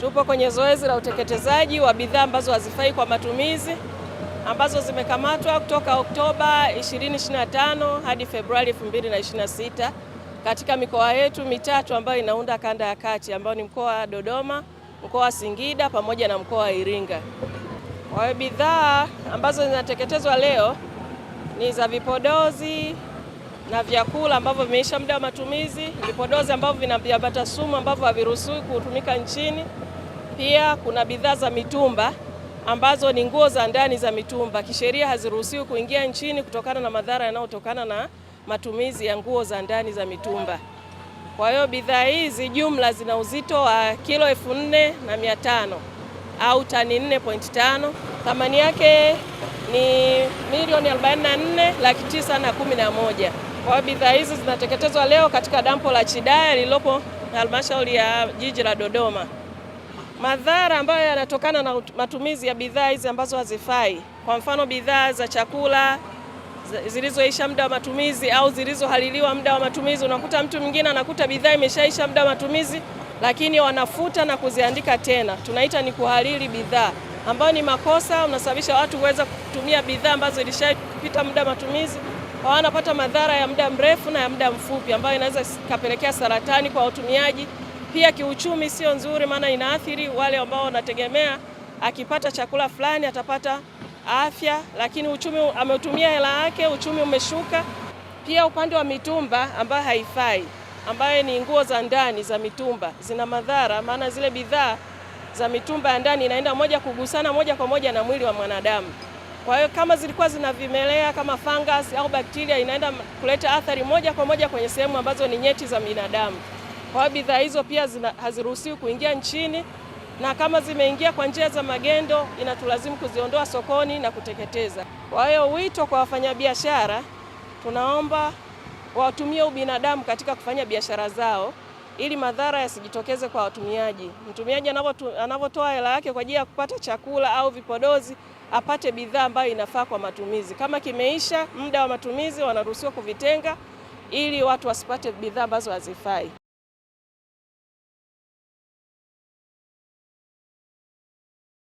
Tupo kwenye zoezi la uteketezaji wa bidhaa ambazo hazifai kwa matumizi ambazo zimekamatwa kutoka Oktoba 2025 hadi Februari 2026 katika mikoa yetu mitatu ambayo inaunda kanda ya kati, ambayo ni mkoa wa Dodoma, mkoa wa Singida pamoja na mkoa wa Iringa. Kwa hiyo bidhaa ambazo zinateketezwa leo ni za vipodozi na vyakula ambavyo vimeisha muda wa matumizi, vipodozi ambavyo vina viambata sumu ambavyo haviruhusiwi kutumika nchini. Pia kuna bidhaa za mitumba ambazo ni nguo za ndani za mitumba, kisheria haziruhusiwi kuingia nchini kutokana na madhara yanayotokana na matumizi ya nguo za ndani za mitumba. Kwa hiyo bidhaa hizi jumla zina uzito wa kilo 4,500 au tani 4.5. Thamani yake ni milioni 44,911,000. Kwa hiyo bidhaa hizi zinateketezwa leo katika dampo la Chidaya lililopo halmashauri ya jiji la Dodoma. Madhara ambayo yanatokana na matumizi ya bidhaa hizi ambazo hazifai, kwa mfano bidhaa za chakula zilizoisha muda wa matumizi au zilizohaliliwa muda wa matumizi. Unakuta mtu mwingine anakuta bidhaa imeshaisha muda wa matumizi, lakini wanafuta na kuziandika tena. Tunaita ni kuhalili bidhaa, ambayo ni makosa, unasababisha watu kuweza kutumia bidhaa ambazo ilishapita muda wa matumizi, wanapata madhara ya muda mrefu na ya muda mfupi, ambayo inaweza kapelekea saratani kwa watumiaji. Pia kiuchumi sio nzuri, maana inaathiri wale ambao wanategemea akipata chakula fulani atapata afya, lakini uchumi ameutumia hela yake, uchumi umeshuka. Pia upande wa mitumba ambayo haifai, ambayo ni nguo za ndani za mitumba, zina madhara, maana zile bidhaa za mitumba ya ndani inaenda kugusana moja kwa moja na mwili wa mwanadamu. Kwa hiyo kama zilikuwa zina vimelea kama fungus au bakteria, inaenda kuleta athari moja kwa moja kwenye sehemu ambazo ni nyeti za binadamu. Kwa hiyo bidhaa hizo pia haziruhusiwi kuingia nchini, na kama zimeingia kwa njia za magendo inatulazimu kuziondoa sokoni na kuteketeza. Kwa hiyo wito kwa wafanyabiashara, tunaomba watumie ubinadamu katika kufanya biashara zao ili madhara yasijitokeze kwa watumiaji. Mtumiaji anavyotoa hela yake kwa ajili ya kupata chakula au vipodozi, apate bidhaa ambayo inafaa kwa matumizi. Kama kimeisha muda wa matumizi, wanaruhusiwa kuvitenga ili watu wasipate bidhaa ambazo hazifai.